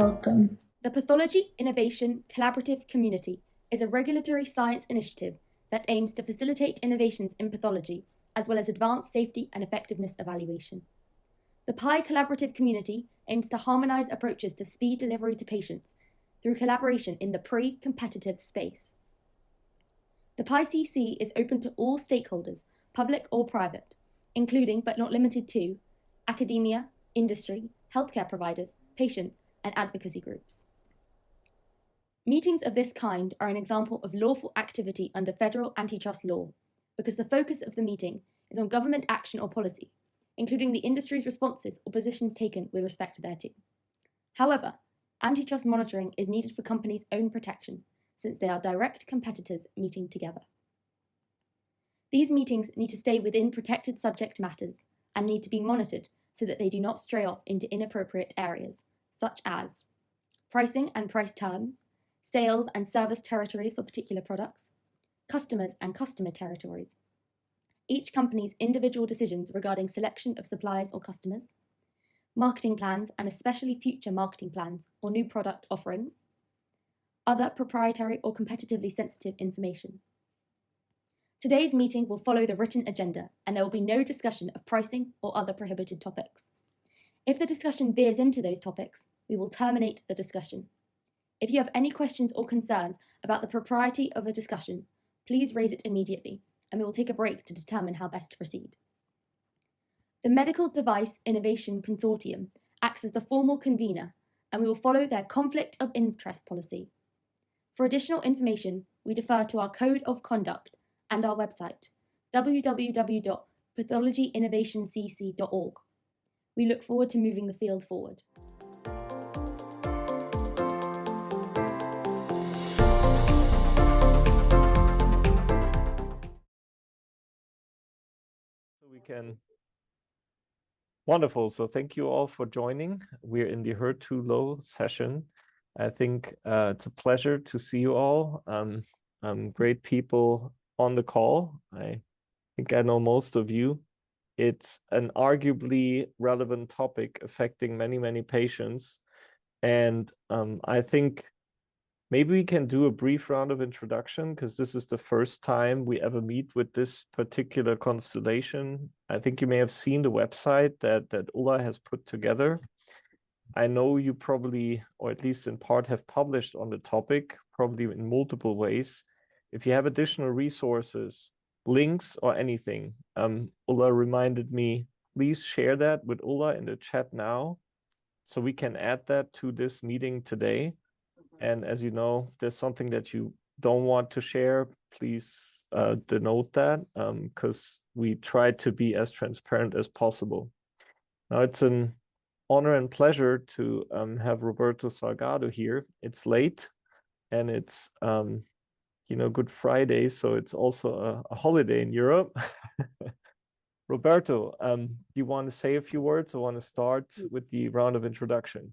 Welcome. The Pathology Innovation Collaborative Community is a regulatory science initiative that aims to facilitate innovations in pathology, as well as advance safety and effectiveness evaluation. The PI Collaborative Community aims to harmonize approaches to speed delivery to patients through collaboration in the pre-competitive space. The PI-CC is open to all stakeholders, public or private, including but not limited to academia, industry, healthcare providers, patients, and advocacy groups. Meetings of this kind are an example of lawful activity under federal antitrust law, because the focus of the meeting is on government action or policy, including the industry's responses or positions taken with respect thereto. However, antitrust monitoring is needed for companies' own protection, since they are direct competitors meeting together. These meetings need to stay within protected subject matters and need to be monitored so that they do not stray off into inappropriate areas, such as pricing and price terms, sales and service territories for particular products, customers and customer territories, each company's individual decisions regarding selection of suppliers or customers, marketing plans and especially future marketing plans or new product offerings, other proprietary or competitively sensitive information. Today's meeting will follow the written agenda, and there will be no discussion of pricing or other prohibited topics. If the discussion veers into those topics, we will terminate the discussion. If you have any questions or concerns about the propriety of a discussion, please raise it immediately, and we will take a break to determine how best to proceed. The Medical Device Innovation Consortium acts as the formal convener, and we will follow their conflict of interest policy. For additional information, we defer to our Code of Conduct and our website, www.pathologyinnovationcc.org. We look forward to moving the field forward. Wonderful. So thank you all for joining. We're in the HER2-Low session. I think it's a pleasure to see you all. Great people on the call. I think I know most of you. It's an arguably relevant topic affecting many, many patients. And I think maybe we can do a brief round of introduction, because this is the first time we ever meet with this particular constellation. I think you may have seen the website that Ulla has put together. I know you probably, or at least in part, have published on the topic, probably in multiple ways. If you have additional resources, links, or anything, Ulla reminded me, please share that with Ulla in the chat now, so we can add that to this meeting today. And as you know, if there's something that you don't want to share, please denote that, because we try to be as transparent as possible. Now, it's an honor and pleasure to have Roberto Salgado here. It's late, and it's Good Friday, so it's also a holiday in Europe. Roberto, do you want to say a few words, or want to start with the round of introduction?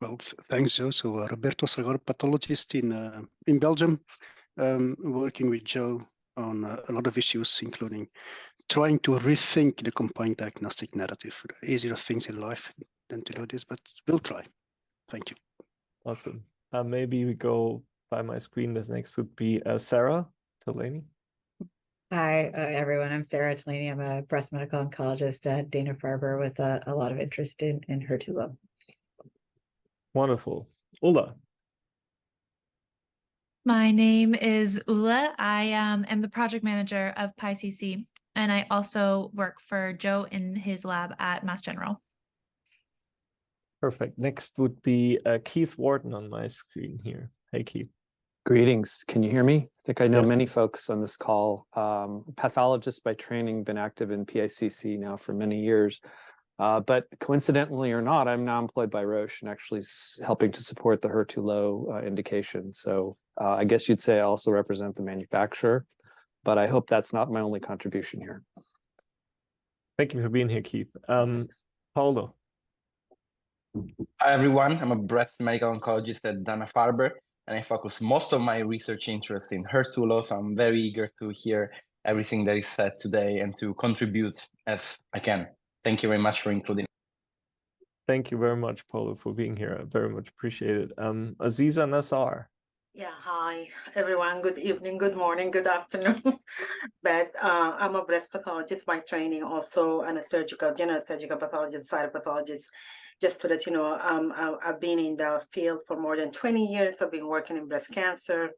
Well, thanks, Joe. So Roberto Salgado, pathologist in Belgium, working with Joe on a lot of issues, including trying to rethink the combined diagnostic narrative. Easier things in life than to do this, but we'll try. Thank you. Awesome. Maybe we go by my screen. This next would be Sarah Delaney. Hi, everyone. I'm Sarah Delaney. I'm a breast medical oncologist at Dana-Farber with a lot of interest in HER2-Low. Wonderful. Ulla. My name is Ulla. I am the project manager of PI-CC, and I also work for Joe in his lab at Mass General. Perfect. Next would be Keith Wharton on my screen here. Hey, Keith. Greetings. Can you hear me? I think I know Yes. many folks on this call. Pathologist by training, been active in PICC now for many years. But coincidentally or not, I'm now employed by Roche and actually helping to support the HER2-Low indication. So I guess you'd say I also represent the manufacturer, but I hope that's not my only contribution here. Thank you for being here, Keith. Paulo. Hi, everyone. I'm a breast medical oncologist at Dana-Farber, and I focus most of my research interests in HER2-Low, so I'm very eager to hear everything that is said today and to contribute as I can. Thank you very much for including me. Thank you very much, Paulo, for being here. I very much appreciate it. Aziza Nassar. Yeah, hi everyone. Good evening, good morning, good afternoon. But I'm a breast pathologist by training, also, and a general surgical pathologist, cytopathologist. Just to let you know, I've been in the field for more than 20 years. I've been working in breast cancer,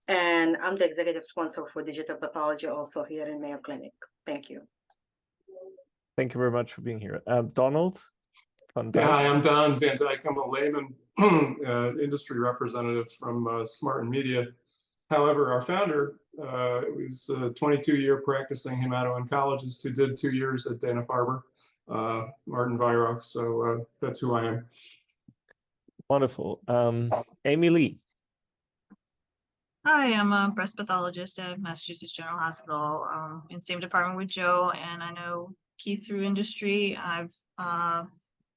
and I'm the executive sponsor for digital pathology also here in Mayo Clinic. Thank you. Thank you very much for being here. Donald Van Dyke. Yeah, hi, I'm Don Van Dyke. I'm a layman industry representative from Smart and Media. However, our founder was a 22-year practicing hemato-oncologist who did 2 years at Dana-Farber, Martin Weirach. So that's who I am. Wonderful. Amy Lee. Hi, I'm a breast pathologist at Massachusetts General Hospital in same department with Joe, and I know Keith through industry. I've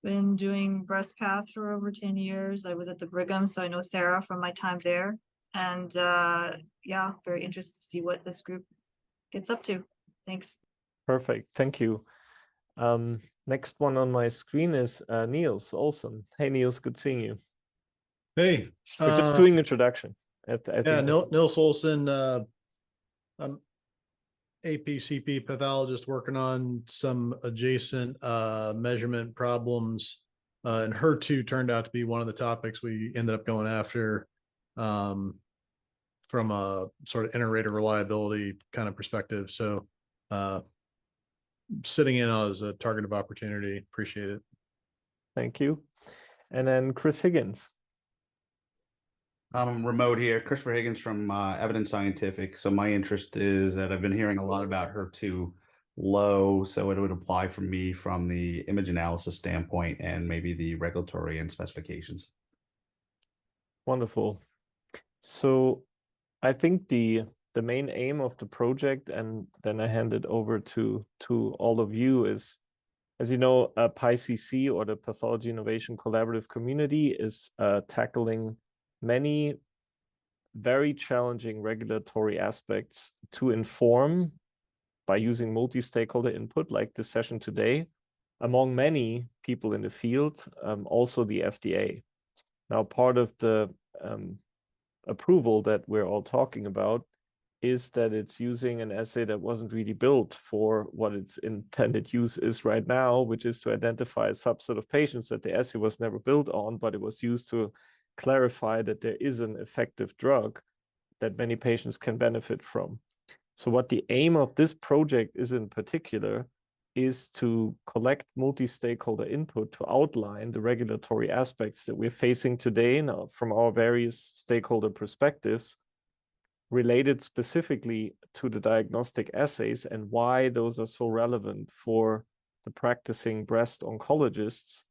been doing breast path for over 10 years. I was at the Brigham, so I know Sarah from my time there. And yeah, very interested to see what this group gets up to. Thanks. Perfect. Thank you. Next one on my screen is Niels Olsen. Hey, Niels, good seeing you. Hey. We're just doing introduction. Yeah, Nils Olsen. I'm APCP pathologist working on some adjacent measurement problems. And HER2 turned out to be one of the topics we ended up going after from a sort of inter-rater reliability kind of perspective. So sitting in as a target of opportunity. Appreciate it. Thank you. And then Chris Higgins. I'm remote here, Christopher Higgins from Evidence Scientific. So my interest is that I've been hearing a lot about HER2-Low, so it would apply for me from the image analysis standpoint and maybe the regulatory and specifications. Wonderful. So I think the main aim of the project, and then I hand it over to all of you, is, as you know, PICC, or the Pathology Innovation Collaborative Community, is tackling many very challenging regulatory aspects to inform by using multi-stakeholder input like this session today, among many people in the field, also the FDA. Now, part of the approval that we're all talking about is that it's using an assay that wasn't really built for what its intended use is right now, which is to identify a subset of patients that the assay was never built on, but it was used to clarify that there is an effective drug that many patients can benefit from. So what the aim of this project is in particular is to collect multi-stakeholder input to outline the regulatory aspects that we're facing today now from our various stakeholder perspectives, related specifically to the diagnostic assays and why those are so relevant for the practicing breast oncologists.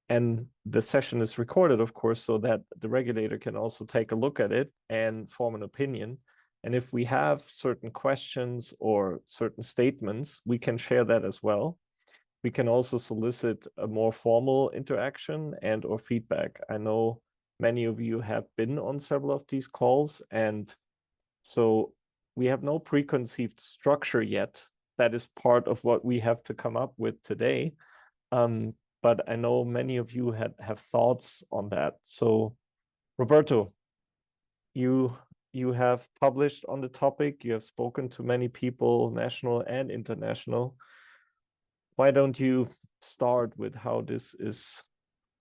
And the session is recorded, of course, so that the regulator can also take a look at it and form an opinion. And if we have certain questions or certain statements, we can share that as well. We can also solicit a more formal interaction and or feedback. I know many of you have been on several of these calls, and so we have no preconceived structure yet. That is part of what we have to come up with today. But I know many of you have thoughts on that. So Roberto, you have published on the topic, you have spoken to many people, national and international. Why don't you start with how this is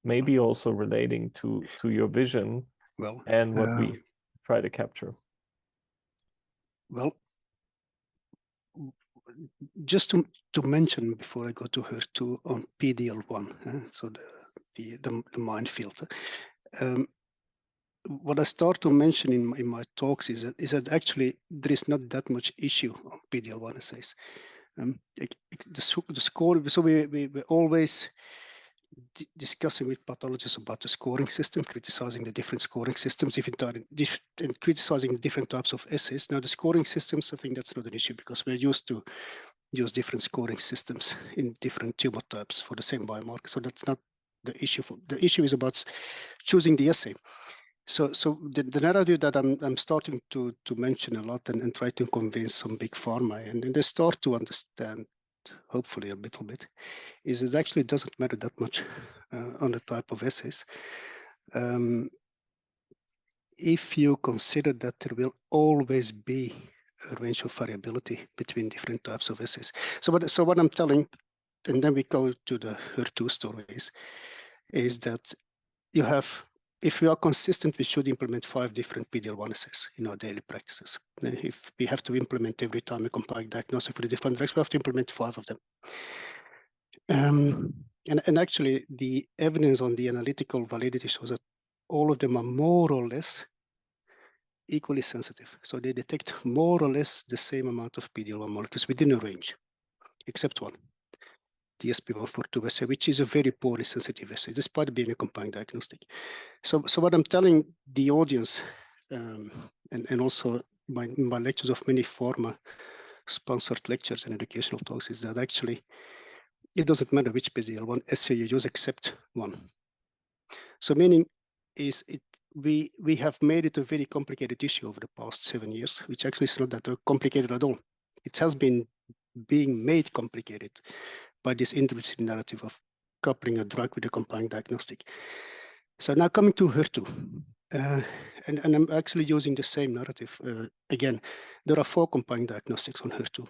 maybe also relating to your vision and what we try to capture? Well, just to mention before I go to HER2 on PD-L1, so the minefield. What I start to mention in my talks is that actually there is not that much issue on PD-L1 assays. The score. So we're always discussing with pathologists about the scoring system, criticizing the different scoring systems, and criticizing different types of assays. Now, the scoring systems, I think that's not an issue because we're used to use different scoring systems in different tumor types for the same biomarker. So that's not the issue. The issue is about choosing the assay. So the narrative that I'm starting to mention a lot and try to convince some big pharma, and they start to understand hopefully a little bit, is it actually doesn't matter that much on the type of assays. If you consider that there will always be a range of variability between different types of assays. So what I'm telling, and then we go to the HER2 stories, is that you have, if we are consistent, we should implement 5 different PD-L1 assays in our daily practices. If we have to implement every time a comparative diagnosis for the different drugs, we have to implement 5 of them. And actually, the evidence on the analytical validity shows that all of them are more or less equally sensitive. So they detect more or less the same amount of PD-L1 molecules within a range, except one, the SP142 assay, which is a very poorly sensitive assay, despite being a combined diagnostic. So what I'm telling the audience, and also my lectures of many pharma sponsored lectures and educational talks, is that actually it doesn't matter which PD-L1 assay you use except one. So meaning is we have made it a very complicated issue over the past 7 years, which actually is not that complicated at all. It has been being made complicated by this interesting narrative of coupling a drug with a combined diagnostic. So now coming to HER2, and I'm actually using the same narrative again. There are 4 combined diagnostics on HER2,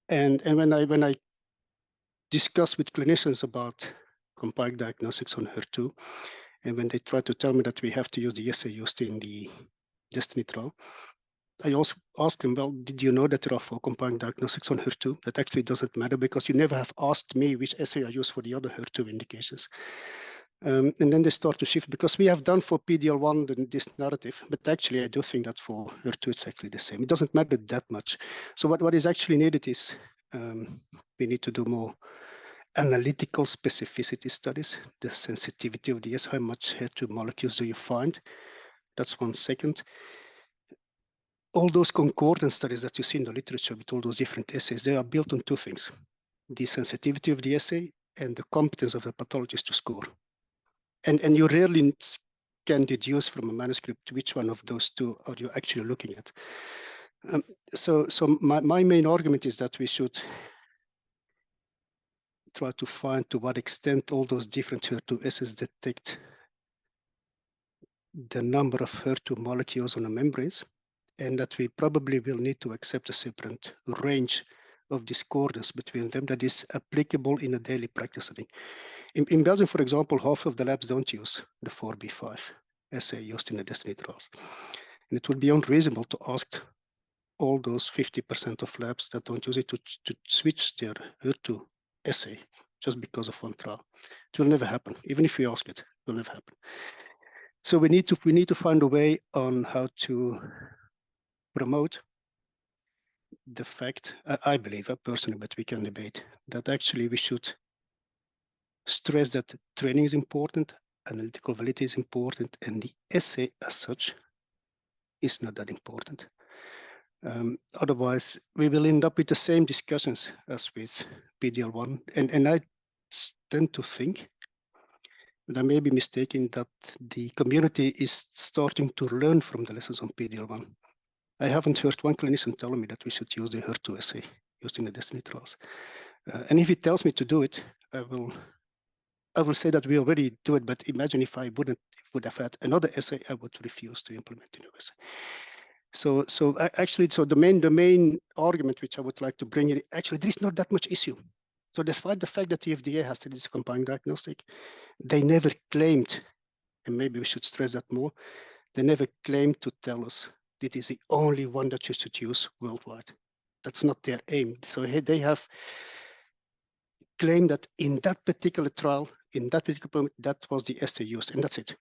and when I discuss with clinicians about combined diagnostics on HER2, and when they try to tell me that we have to use the assay used in the Destiny trial, I also ask them, well, did you know that there are 4 combined diagnostics on HER2? That actually doesn't matter because you never have asked me which assay I use for the other HER2 indications. And then they start to shift because we have done for PD-L1 this narrative, but actually I do think that for HER2 it's actually the same. It doesn't matter that much. So what is actually needed is we need to do more analytical specificity studies, the sensitivity of the assay, how much HER2 molecules do you find? That's one. Second, all those concordance studies that you see in the literature with all those different assays, they are built on 2 things: the sensitivity of the assay and the competence of the pathologist to score. And you rarely can deduce from a manuscript which one of those 2 are you actually looking at. So my main argument is that we should try to find to what extent all those different HER2 assays detect the number of HER2 molecules on the membranes, and that we probably will need to accept a separate range of discordance between them that is applicable in a daily practice setting. In Belgium, for example, half of the labs don't use the 4B5 assay used in the Destiny trials. And it would be unreasonable to ask all those 50% of labs that don't use it to switch their HER2 assay just because of one trial. It will never happen. Even if we ask it, it will never happen. So we need to find a way on how to promote the fact, I believe personally, but we can debate, that actually we should stress that training is important, analytical validity is important, and the assay as such is not that important. Otherwise, we will end up with the same discussions as with PD-L1. And I tend to think, and I may be mistaken, that the community is starting to learn from the lessons on PD-L1. I haven't heard one clinician telling me that we should use the HER2 assay used in the Destiny trials. And if he tells me to do it, I will say that we already do it, but imagine if I would have had another assay, I would refuse to implement a new assay. So the main argument which I would like to bring in, actually, there is not that much issue. So despite the fact that the FDA has studied this combined diagnostic, they never claimed, and maybe we should stress that more, they never claimed to tell us that is the only one that you should use worldwide. That's not their aim. So they have claimed that in that particular trial, in that particular point, that was the assay used, and that's it.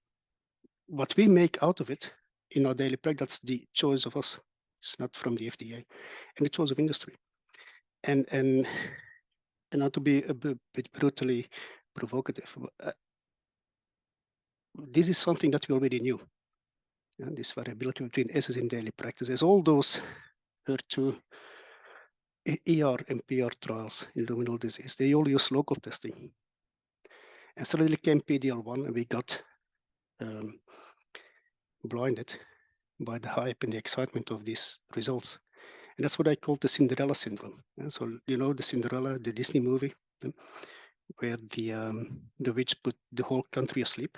What we make out of it in our daily practice, that's the choice of us. It's not from the FDA, and the choice of industry. And not to be a bit brutally provocative, this is something that we already knew. And this variability between assays in daily practices, all those HER2 ER and PR trials in luminal disease, they all use local testing. And suddenly came PD-L1, and we got blinded by the hype and the excitement of these results. And that's what I call the Cinderella syndrome. So, you know, the Cinderella, the Disney movie, where the witch put the whole country asleep.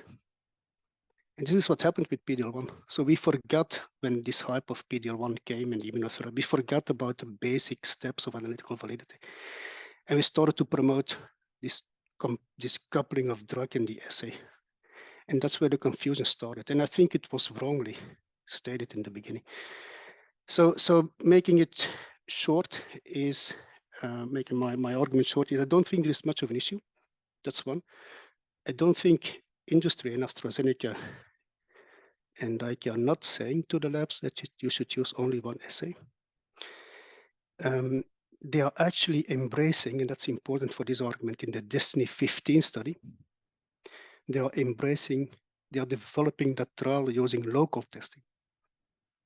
And this is what happened with PD-L1. So we forgot when this hype of PD-L1 came and immunotherapy, we forgot about the basic steps of analytical validity. And we started to promote this coupling of drug and the assay. And that's where the confusion started. And I think it was wrongly stated in the beginning. So making it short is, making my argument short is I don't think there is much of an issue. That's one. I don't think industry and AstraZeneca and IKEA are not saying to the labs that you should use only one assay. They are actually embracing, and that's important for this argument, in the Destiny 15 study, they are developing that trial using local testing.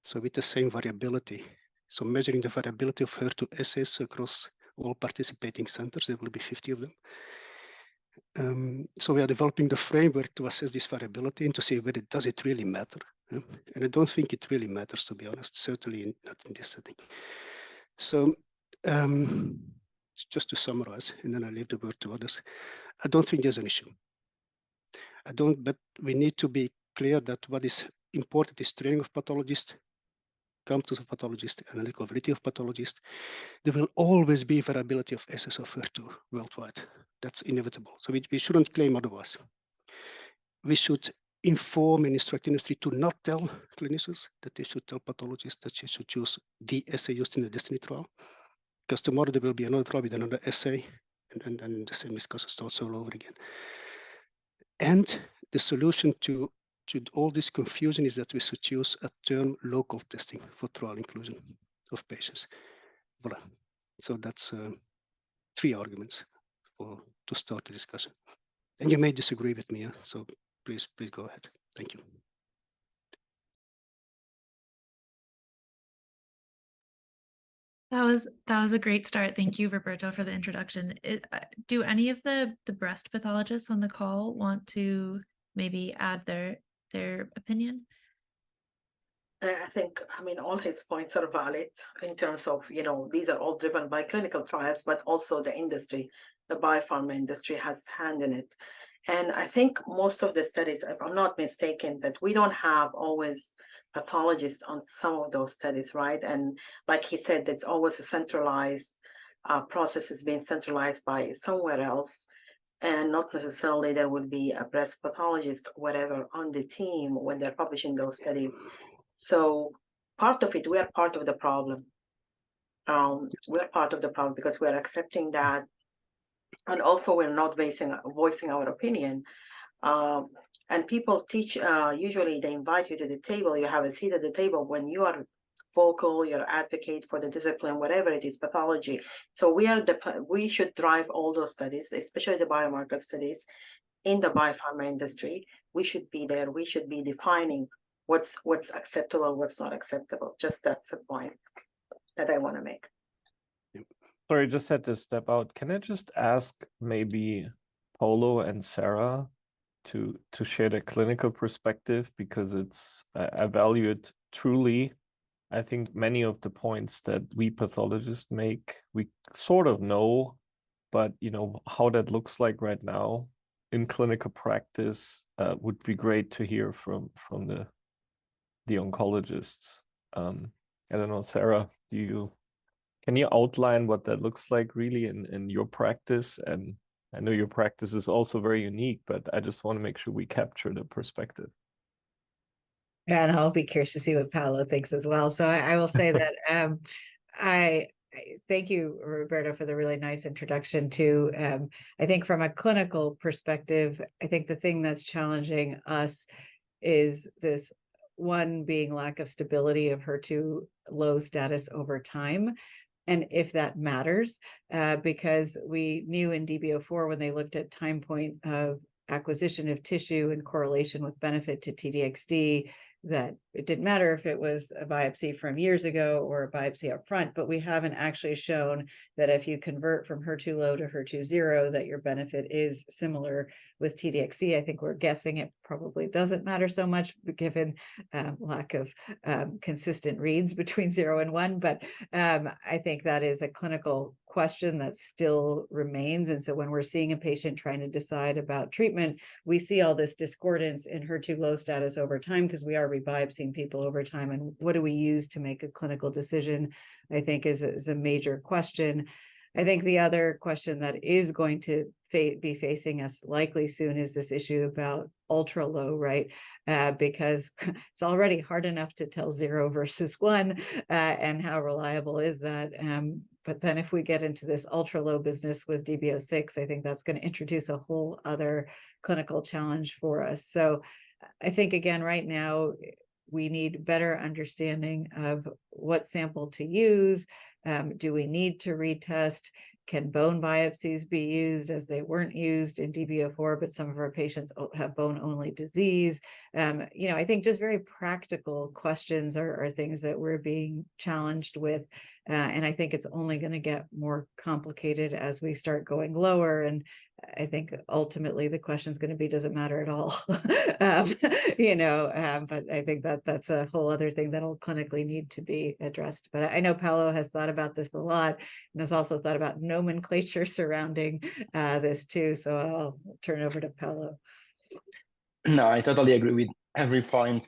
So with the same variability. So measuring the variability of HER2 assays across all participating centers, there will be 50 of them. So we are developing the framework to assess this variability and to see whether does it really matter. And I don't think it really matters, to be honest, certainly not in this setting. So just to summarize, and then I leave the word to others, I don't think there's an issue. But we need to be clear that what is important is training of pathologists, competence of pathologists, analytical validity of pathologists. There will always be variability of assays of HER2 worldwide. That's inevitable. So we shouldn't claim otherwise. We should inform and instruct industry to not tell clinicians that they should tell pathologists that they should use the assay used in the Destiny trial. Because tomorrow there will be another trial with another assay, and the same discussion starts all over again. And the solution to all this confusion is that we should use a term local testing for trial inclusion of patients. Voilà. So that's 3 arguments to start the discussion. And you may disagree with me, so please go ahead. Thank you. That was a great start. Thank you, Roberto, for the introduction. Do any of the breast pathologists on the call want to maybe add their opinion? I think, all his points are valid in terms of, these are all driven by clinical trials, but also the industry, the biopharma industry has hand in it. And I think most of the studies, if I'm not mistaken, that we don't have always pathologists on some of those studies, right? And like he said, it's always a centralized process is being centralized by somewhere else. And not necessarily there will be a breast pathologist or whatever on the team when they're publishing those studies. So part of it, we are part of the problem. We're part of the problem because we're accepting that. And also we're not voicing our opinion. And people teach, usually they invite you to the table, you have a seat at the table when you are vocal, you're advocate for the discipline, whatever it is, pathology. So we should drive all those studies, especially the biomarker studies in the biopharma industry. We should be there. We should be defining what's acceptable, what's not acceptable. Just that's the point that I want to make. Sorry, just had to step out. Can I just ask maybe Paulo and Sarah to share their clinical perspective, because I value it truly. I think many of the points that we pathologists make, we sort of know, but how that looks like right now in clinical practice would be great to hear from the oncologists. I don't know, Sarah, can you outline what that looks like really in your practice? And I know your practice is also very unique, but I just want to make sure we capture the perspective. And I'll be curious to see what Paolo thinks as well. So I will say that I thank you, Roberto, for the really nice introduction to, I think from a clinical perspective, I think the thing that's challenging us is this one being lack of stability of HER2-low status over time. And if that matters, because we knew in DB04 when they looked at time point of acquisition of tissue in correlation with benefit to TDXD, that it didn't matter if it was a biopsy from years ago or a biopsy up front, but we haven't actually shown that if you convert from HER2-low to HER2-0, that your benefit is similar with T-DXd. I think we're guessing it probably doesn't matter so much given lack of consistent reads between 0 and 1, but I think that is a clinical question that still remains. And so when we're seeing a patient trying to decide about treatment, we see all this discordance in HER2-low status over time because we are rebiopsying people over time. And what do we use to make a clinical decision, I think is a major question. I think the other question that is going to be facing us likely soon is this issue about ultra low, right? Because it's already hard enough to tell 0 versus 1, and how reliable is that? But then if we get into this ultra low business with DB06, I think that's going to introduce a whole other clinical challenge for us. So I think, again, right now, we need better understanding of what sample to use. Do we need to retest? Can bone biopsies be used as they weren't used in DB04, but some of our patients have bone-only disease? I think just very practical questions are things that we're being challenged with. And I think it's only going to get more complicated as we start going lower. And I think ultimately the question is going to be, does it matter at all? But I think that's a whole other thing that'll clinically need to be addressed. But I know Paolo has thought about this a lot and has also thought about nomenclature surrounding this too. So I'll turn over to Paolo. No, I totally agree with every point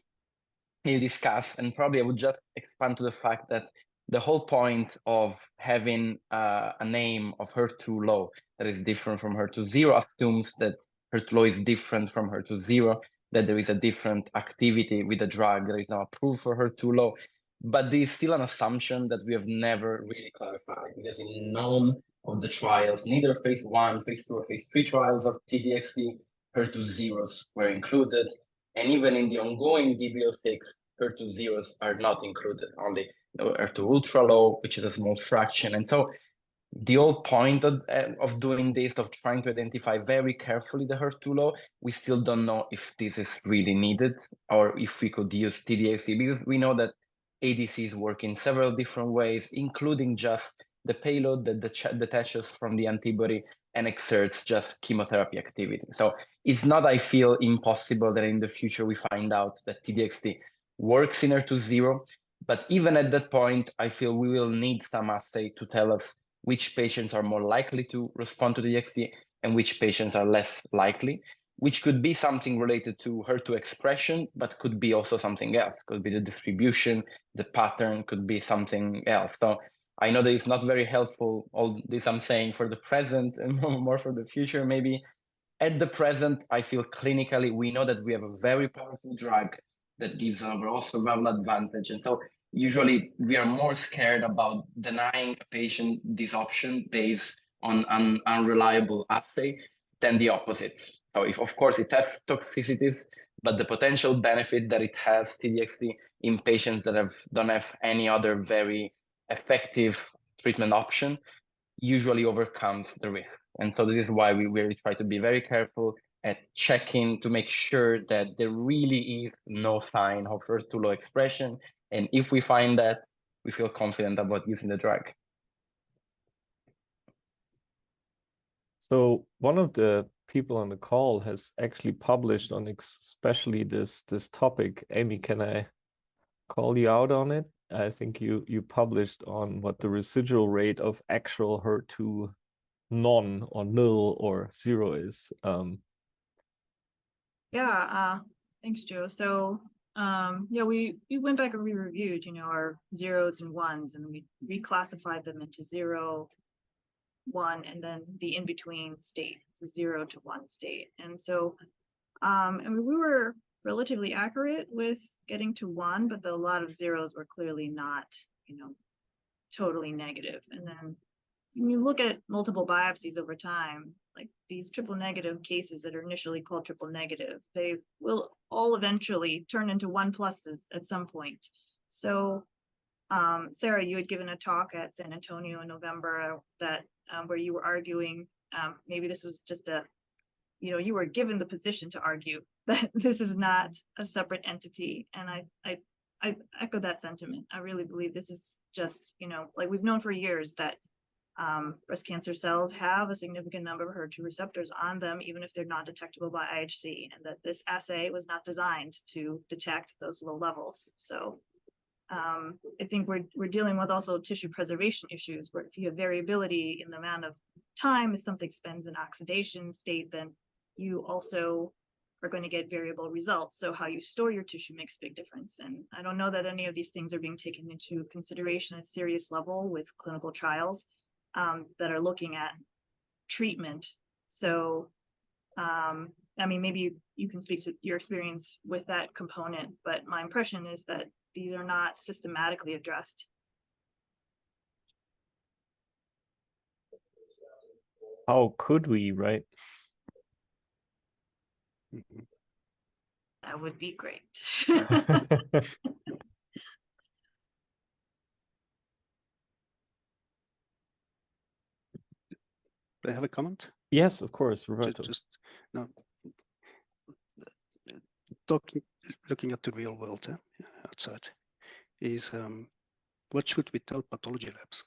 you discussed, and probably I would just expand to the fact that the whole point of having a name of HER2-low that is different from HER2-0 assumes that HER2-low is different from HER2-0, that there is a different activity with the drug that is now approved for HER2-low. But there is still an assumption that we have never really clarified, because in none of the trials, neither phase 1, phase 2, or phase 3 trials of T-DXd, HER2-0s were included. And even in the ongoing DB06, HER2-0s are not included, only HER2-ultra-low, which is a small fraction. And so the whole point of doing this, of trying to identify very carefully the HER2-low, we still don't know if this is really needed or if we could use T-DXd, because we know that ADCs work in several different ways, including just the payload that detaches from the antibody and exerts just chemotherapy activity. So it's not, I feel, impossible that in the future we find out that T-DXd works in HER2-0, but even at that point, I feel we will need some assay to tell us which patients are more likely to respond to the DXd and which patients are less likely, which could be something related to HER2 expression, but could be also something else. Could be the distribution, the pattern, could be something else. So I know that it's not very helpful, all this I'm saying for the present and more for the future maybe. At the present, I feel clinically, we know that we have a very powerful drug that gives an overall survival advantage. And so usually we are more scared about denying a patient this option based on an unreliable assay than the opposite. So if, of course, it has toxicities, but the potential benefit that it has, T-DXd, in patients that don't have any other very effective treatment option, usually overcomes the risk. And so this is why we really try to be very careful at checking to make sure that there really is no sign of HER2-low expression. And if we find that, we feel confident about using the drug. So one of the people on the call has actually published on especially this topic. Amy, can I call you out on it? I think you published on what the residual rate of actual HER2 non or null or 0 is. Thanks, Joe. So we went back and we reviewed, our 0s and 1s, and we reclassified them into 0, 1, and then the in-between state, the 0 to 1 state. And so we were relatively accurate with getting to 1, but a lot of 0s were clearly not, totally negative. And then when you look at multiple biopsies over time, like these triple negative cases that are initially called triple negative, they will all eventually turn into 1+s at some point. So Sarah, you had given a talk at San Antonio in November that where you were arguing, maybe this was just you were given the position to argue that this is not a separate entity. And I I echo that sentiment. I really believe this is just, like we've known for years that breast cancer cells have a significant number of HER2 receptors on them, even if they're not detectable by IHC, and that this assay was not designed to detect those low levels. So I think we're dealing with also tissue preservation issues, where if you have variability in the amount of time that something spends in oxidation state, then you also are going to get variable results. So how you store your tissue makes a big difference. And I don't know that any of these things are being taken into consideration at a serious level with clinical trials that are looking at treatment. So, I mean, maybe you can speak to your experience with that component, but my impression is that these are not systematically addressed. How could we, right? That would be great. Do I have a comment? Yes, of course, Roberto. Just no. Looking at the real world outside is what should we tell pathology labs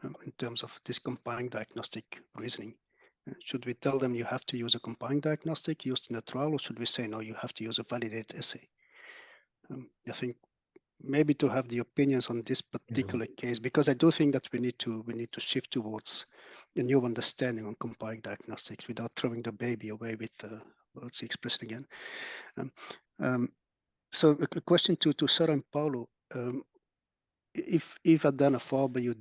in terms of this combined diagnostic reasoning? Should we tell them you have to use a combined diagnostic used in a trial, or should we say no, you have to use a validated assay? I think maybe to have the opinions on this particular case, because I do think that we need to shift towards a new understanding on combined diagnostics without throwing the baby away with what's the expression again. So a question to Sarah and Paulo: if at Dana-Farber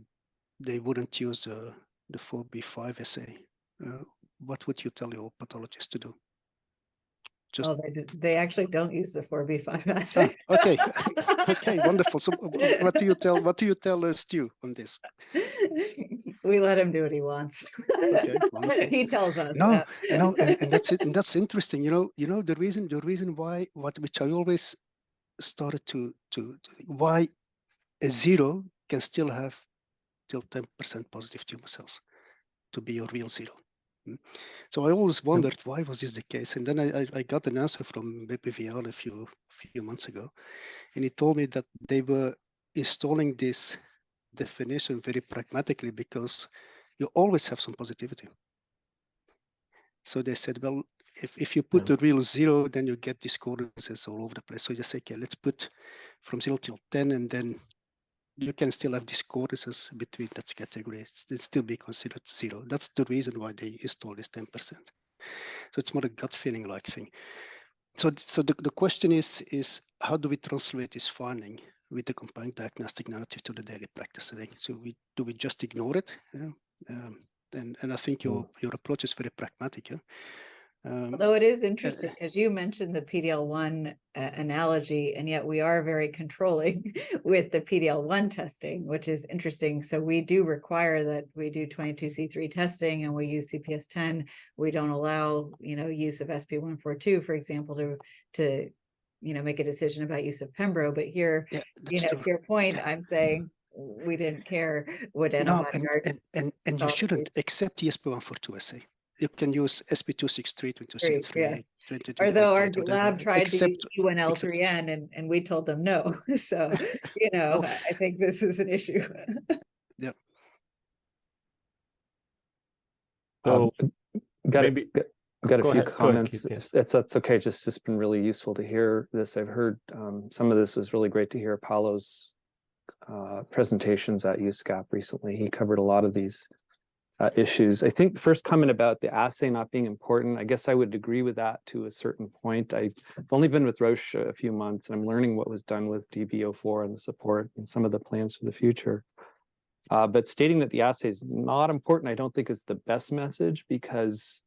they wouldn't use the 4B5 assay, what would you tell your pathologist to do? Just... Oh, they actually don't use the 4B5 assay. Okay, okay, wonderful. So, what do you tell Stu on this? We let him do what he wants. Okay, wonderful. He tells us. No, and that's it, and that's interesting. You know the reason why which I always started to why a 0 can still have till 10% positive tumor cells to be your real 0. So I always wondered why was this the case, and then I got an answer from BPVL a few months ago, and he told me that they were installing this definition very pragmatically because you always have some positivity. So they said, well, if you put a real 0, then you get discordances all over the place. So you say, okay, let's put from 0 till 10, and then you can still have discordances between that category. It's still be considered 0. That's the reason why they install this 10%. So it's more a gut feeling like thing. So the question is how do we translate this finding with the combined diagnostic narrative to the daily practice today? So do we just ignore it? And I think your approach is very pragmatic. Although it is interesting, as you mentioned the PD-L1 analogy, and yet we are very controlling with the PD-L1 testing, which is interesting. So we do require that we do 22C3 testing, and we use CPS10. We don't allow, use of SP142, for example, to make a decision about use of Pembro. But here, to your point, I'm saying we didn't care what antibody. No, and you shouldn't accept the SP142 assay. You can use SP263, 22C3, yes. 22. Although our lab tried to use U1L3N, and we told them no. So, well, I think this is an issue. Yeah. So got a few comments. Ahead, yes. That's okay. Just been really useful to hear this. I've heard some of this was really great to hear Paulo's presentations at USCAP recently. He covered a lot of these issues. I think the first comment about the assay not being important, I guess I would agree with that to a certain point. I've only been with Roche a few months, and I'm learning what was done with DB04 and the support and some of the plans for the future. But stating that the assay is not important, I don't think is the best message, because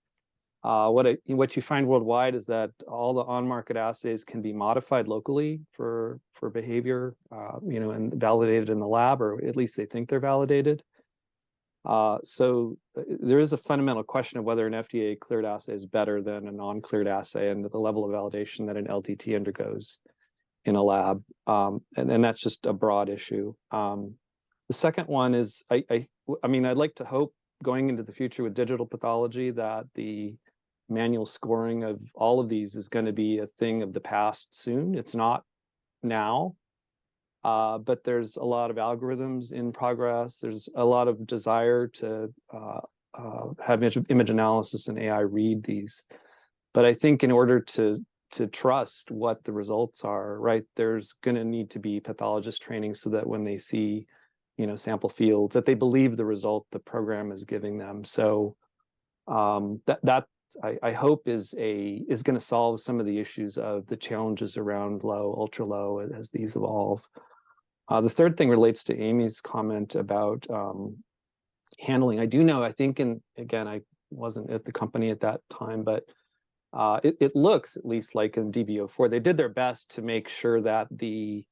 what you find worldwide is that all the on-market assays can be modified locally for behavior, and validated in the lab, or at least they think they're validated. So there is a fundamental question of whether an FDA cleared assay is better than a non-cleared assay, and the level of validation that an LDT undergoes in a lab. And that's just a broad issue. The second one is, I mean, I'd like to hope going into the future with digital pathology that the manual scoring of all of these is going to be a thing of the past soon. It's not now. but there's a lot of algorithms in progress. There's a lot of desire to have image analysis and AI read these. But I think in order to trust what the results are, right, there's going to need to be pathologist training so that when they see, sample fields, that they believe the result the program is giving them. So that I hope is going to solve some of the issues of the challenges around low, ultra low as these evolve. The third thing relates to Amy's comment about handling. I do know, I think, and again, I wasn't at the company at that time, but it looks at least like in DB04, they did their best to make sure that the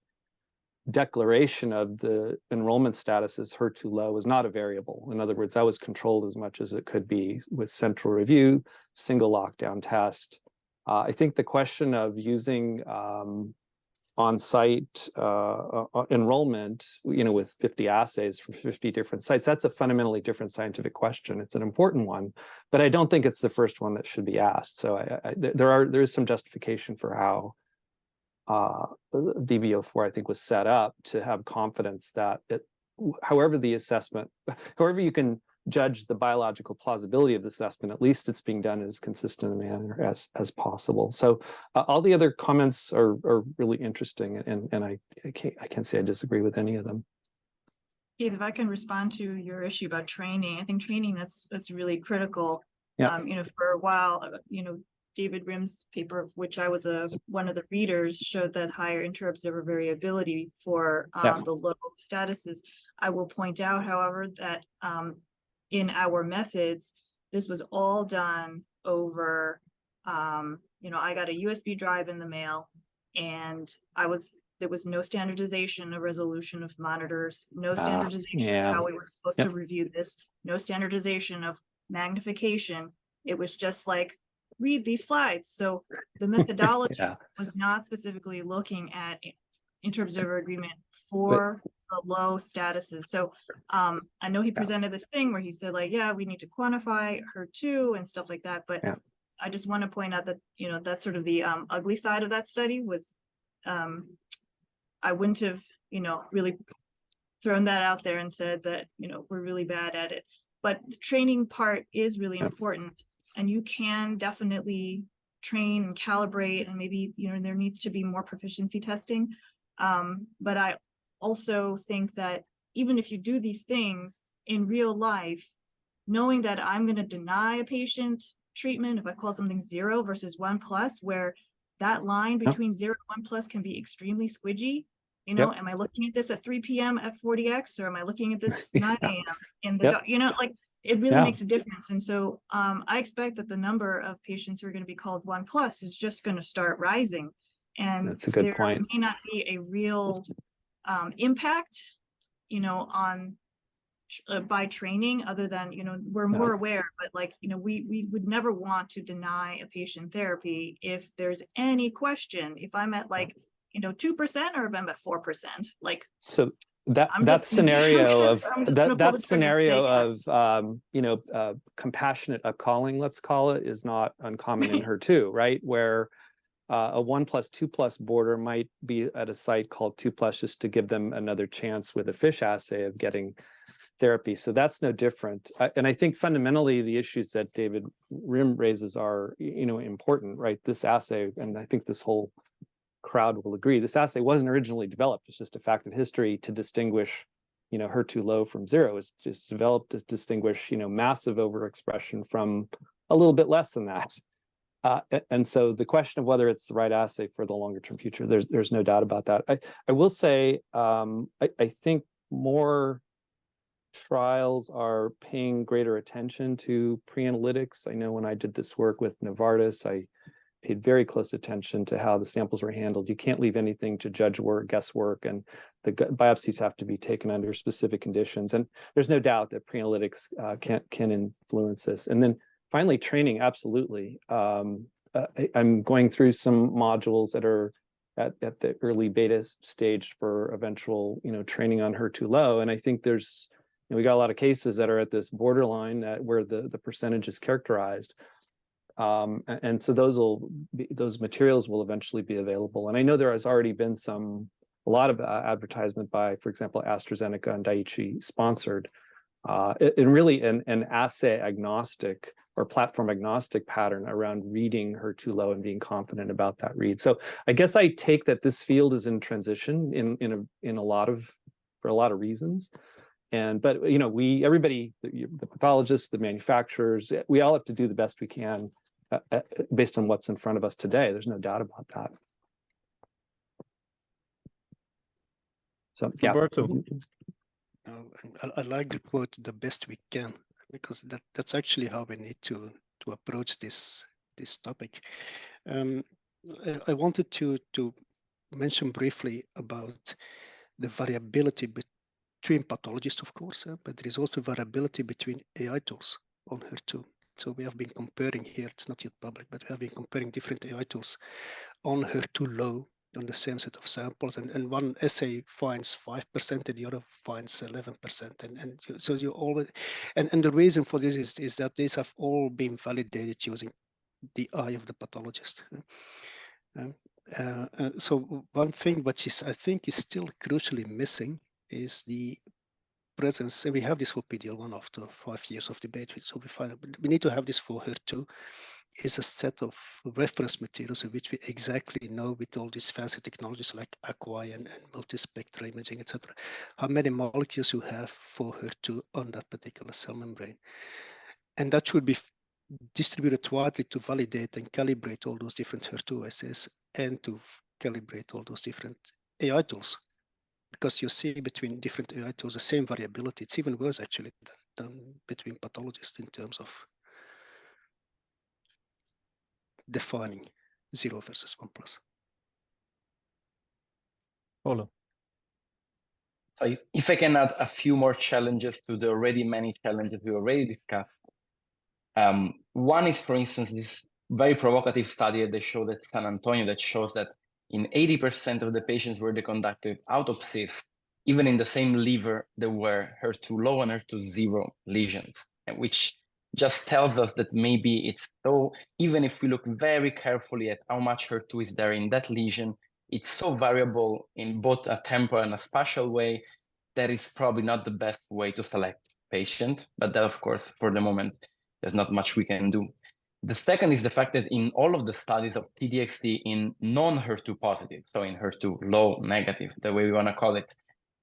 declaration of the enrollment status as HER2-low was not a variable. In other words, that was controlled as much as it could be with central review, single lockdown test. I think the question of using on-site enrollment, with 50 assays from 50 different sites, that's a fundamentally different scientific question. It's an important one, but I don't think it's the first one that should be asked. So there is some justification for how DB04, I think, was set up to have confidence that however you can judge the biological plausibility of the assessment, at least it's being done in as consistent a manner as possible. So all the other comments are really interesting, and I can't say I disagree with any of them. Keith, if I can respond to your issue about training, I think training that's really critical. Yeah. For a while, David Rim's paper, of which I was one of the readers, showed that higher inter-observer variability for the low statuses. I will point out, however, that in our methods, this was all done over, I got a USB drive in the mail, and there was no standardization of resolution of monitors, no standardization of how we were supposed to review this, no standardization of magnification. It was just like, read these slides. So the methodology was not specifically looking at inter-observer agreement for the low statuses. So I know he presented this thing where he said, like, yeah, we need to quantify HER2 and stuff like that. But I just want to point out that, that's sort of the ugly side of that study was I wouldn't have, really thrown that out there and said that, we're really bad at it. But the training part is really important, and you can definitely train and calibrate, and maybe, there needs to be more proficiency testing. But I also think that even if you do these things in real life, knowing that I'm going to deny a patient treatment if I call something 0 versus 1+, where that line between 0 and 1+ can be extremely squidgy. Am I looking at this at 3 p.m. at 40x, or am I looking at this 9 a.m. in the dark? Like, it really makes a difference. And so I expect that the number of patients who are going to be called 1+ is just going to start rising. And that's a good point. There may not be a real impact, on by training, other than, we're more aware, but like, we would never want to deny a patient therapy if there's any question, if I'm at like, 2% or if I'm at 4%, like. So that scenario of compassionate upcalling, let's call it, is not uncommon in HER2, right? Where a 1+, 2+ border might be at a site called 2+, just to give them another chance with a FISH assay of getting therapy. So that's no different. And I think fundamentally the issues that David Rim raises are, important, right? This assay, and I think this whole crowd will agree, this assay wasn't originally developed. It's just a fact of history to distinguish, HER2-low from 0. It's just developed to distinguish, massive overexpression from a little bit less than that. And so the question of whether it's the right assay for the longer term future, there's no doubt about that. I will say, I think more trials are paying greater attention to pre-analytics. I know when I did this work with Novartis, I paid very close attention to how the samples were handled. You can't leave anything to judge work, guesswork, and the biopsies have to be taken under specific conditions. And there's no doubt that pre-analytics can influence this. And then finally, training, absolutely. I'm going through some modules that are at the early beta stage for eventual, training on HER2-low. And I think there's, we got a lot of cases that are at this borderline where the percentage is characterized. And so those materials will eventually be available. And I know there has already been some a lot of advertisement by, for example, AstraZeneca and Daiichi sponsored, and really an assay agnostic or platform agnostic pattern around reading HER2-low and being confident about that read. So I guess I take that this field is in transition for a lot of reasons. But everybody, the pathologists, the manufacturers, we all have to do the best we can based on what's in front of us today. There's no doubt about that. So yeah. Roberto. I like the quote, "the best we can," because that's actually how we need to approach this topic. I wanted to mention briefly about the variability between pathologists, of course, but there is also variability between AI tools on HER2. So we have been comparing here, it's not yet public, but we have been comparing different AI tools on HER2-low on the same set of samples, and one assay finds 5% and the other finds 11%, and so you always, and the reason for this is that these have all been validated using the eye of the pathologist. So one thing which I think is still crucially missing is the presence, and we have this for PD-L1 after 5 years of debate, so we need to have this for HER2, is a set of reference materials in which we exactly know, with all these fancy technologies like Aquai and multispectral imaging, etc., how many molecules you have for HER2 on that particular cell membrane. And that should be distributed widely to validate and calibrate all those different HER2 assays and to calibrate all those different AI tools. Because you see between different AI tools the same variability. It's even worse actually than between pathologists in terms of defining 0 versus 1+. Olo. So if I can add a few more challenges to the already many challenges we already discussed. One is, for instance, this very provocative study that they showed at San Antonio that shows that in 80% of the patients where they conducted autopsies, even in the same liver, there were HER2-low and HER2-0 lesions, which just tells us that maybe it's so, even if we look very carefully at how much HER2 is there in that lesion, it's so variable in both a temporal and a spatial way that is probably not the best way to select patient. But that, of course, for the moment, there's not much we can do. The second is the fact that in all of the studies of T-DXd in non-HER2 positive, so in HER2-low negative, the way we want to call it,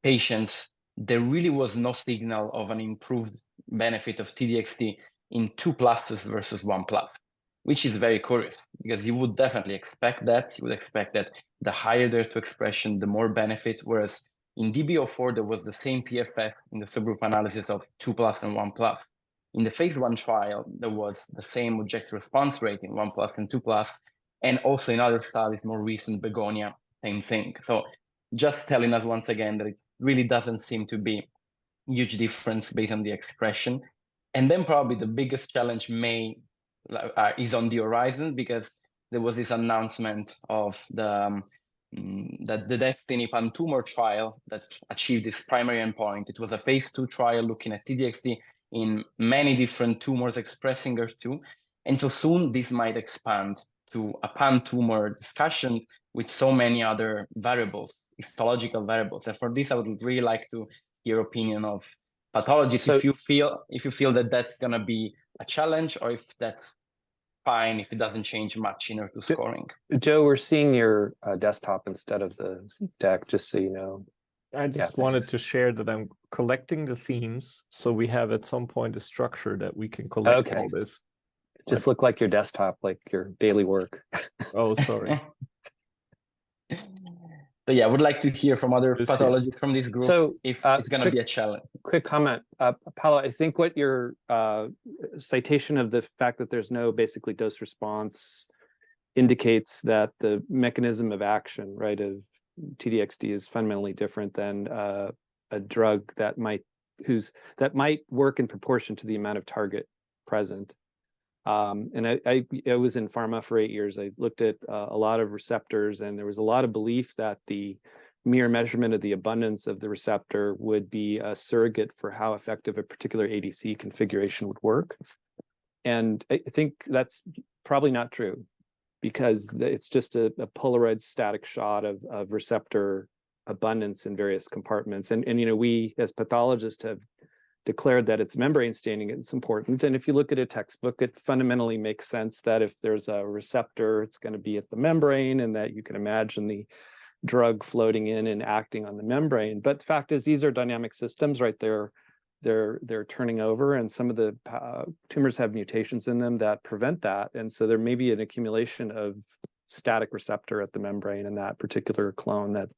patients, there really was no signal of an improved benefit of T-DXd in 2+ versus 1+, which is very curious, because you would definitely expect that. You would expect that the higher the HER2 expression, the more benefit, whereas in DB04, there was the same PFS in the subgroup analysis of 2+ and 1+. In the phase 1 trial, there was the same objective response rate in 1+ and 2+, and also in other studies, more recent Begonia, same thing. So just telling us once again that it really doesn't seem to be huge difference based on the expression. And then probably the biggest challenge is on the horizon, because there was this announcement of the Destiny pan-tumor trial that achieved this primary endpoint. It was a phase 2 trial looking at T-DXd in many different tumors expressing HER2. And so soon this might expand to a pan-tumor discussion with so many other variables, histological variables. And for this, I would really like to hear opinion of pathologists, if you feel that that's going to be a challenge, or if that's fine, if it doesn't change much in HER2 scoring. Joe, we're seeing your desktop instead of the deck, just so you know. I just wanted to share that I'm collecting the themes, so we have at some point a structure that we can collect all this. It just looked like your desktop, like your daily work. Oh, sorry. But yeah, I would like to hear from other pathologists from this group, so, if it's going to be a challenge. Quick comment, Paolo, I think what your citation of the fact that there's no basically dose response indicates that the mechanism of action, right, of T-DXd is fundamentally different than a drug that might work in proportion to the amount of target present. And I was in pharma for 8 years. I looked at a lot of receptors, and there was a lot of belief that the mere measurement of the abundance of the receptor would be a surrogate for how effective a particular ADC configuration would work. And I think that's probably not true, because it's just a Polaroid static shot of receptor abundance in various compartments. And we as pathologists have declared that it's membrane staining, it's important. And if you look at a textbook, it fundamentally makes sense that if there's a receptor, it's going to be at the membrane, and that you can imagine the drug floating in and acting on the membrane. But the fact is, these are dynamic systems, right? They're turning over, and some of the tumors have mutations in them that prevent that. And so there may be an accumulation of static receptor at the membrane in that particular clone that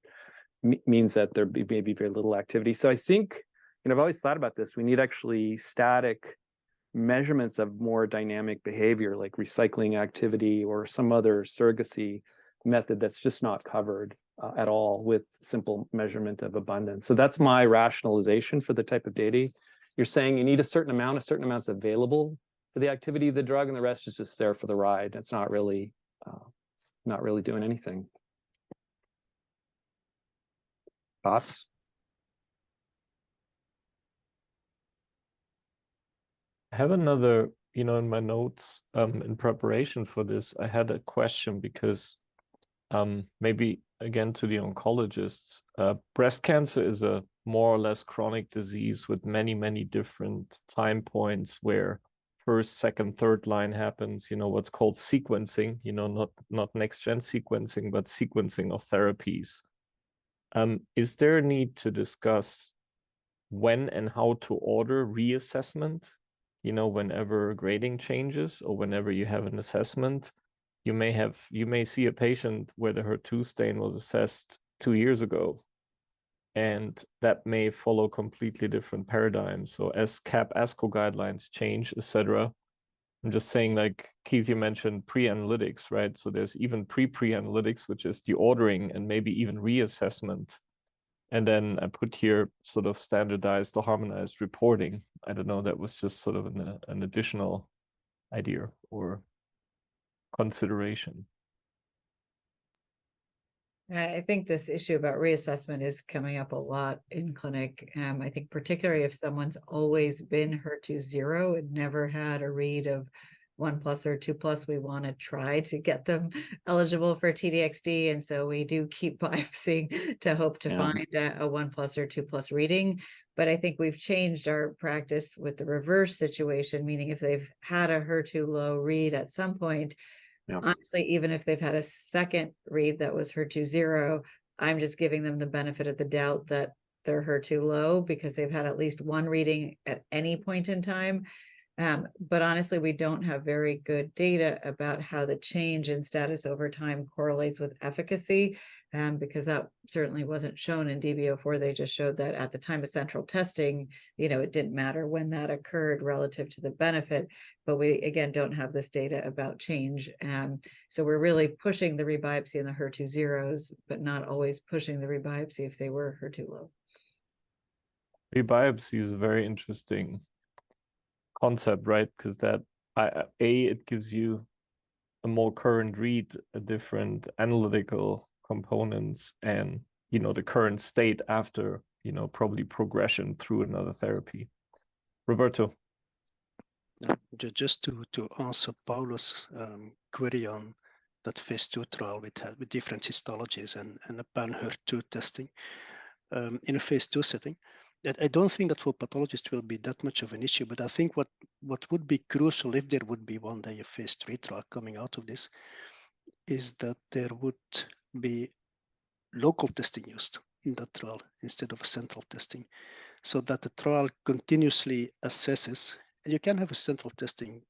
means that there may be very little activity. So I think, I've always thought about this. We need actually static measurements of more dynamic behavior, like recycling activity or some other surrogacy method that's just not covered at all with simple measurement of abundance. So that's my rationalization for the type of data. You're saying you need a certain amount's available for the activity of the drug, and the rest is just there for the ride. It's not really doing anything. Thoughts? I have another, in my notes in preparation for this, I had a question because maybe again to the oncologists, breast cancer is a more or less chronic disease with many, many different time points where first, second, third line happens, what's called sequencing, not next-gen sequencing, but sequencing of therapies. Is there a need to discuss when and how to order reassessment? Whenever grading changes or whenever you have an assessment, you may see a patient where the HER2 stain was assessed 2 years ago, and that may follow completely different paradigms. So as ASCO guidelines change, etc. I'm just saying, like Keith, you mentioned pre-analytics, right? So there's even pre-analytics, which is the ordering and maybe even reassessment. And then I put here sort of standardized or harmonized reporting. I don't know, that was just sort of an additional idea or consideration. I think this issue about reassessment is coming up a lot in clinic. I think particularly if someone's always been HER2 0 and never had a read of 1+ or 2+, we want to try to get them eligible for TDXD. And so we do keep biopsying to hope to find a 1+ or 2+ reading. But I think we've changed our practice with the reverse situation, meaning if they've had a HER2-low read at some point, honestly, even if they've had a second read that was HER2 0, I'm just giving them the benefit of the doubt that they're HER2-low because they've had at least one reading at any point in time. But honestly, we don't have very good data about how the change in status over time correlates with efficacy, because that certainly wasn't shown in DB04. They just showed that at the time of central testing, it didn't matter when that occurred relative to the benefit. But we, again, don't have this data about change. So we're really pushing the rebiopsy in the HER2 0s, but not always pushing the rebiopsy if they were HER2-low. Rebiopsy is a very interesting concept, right? Because it gives you a more current read, a different analytical components, and the current state after probably progression through another therapy. Roberto. Just to answer Paolo's query on that phase 2 trial with different histologies and a pan-HER2 testing in a phase 2 setting. I don't think that for pathologists will be that much of an issue, but I think what would be crucial if there would be one day a phase 3 trial coming out of this is that there would be local testing used in that trial instead of central testing, so that the trial continuously assesses, and you can have a central testing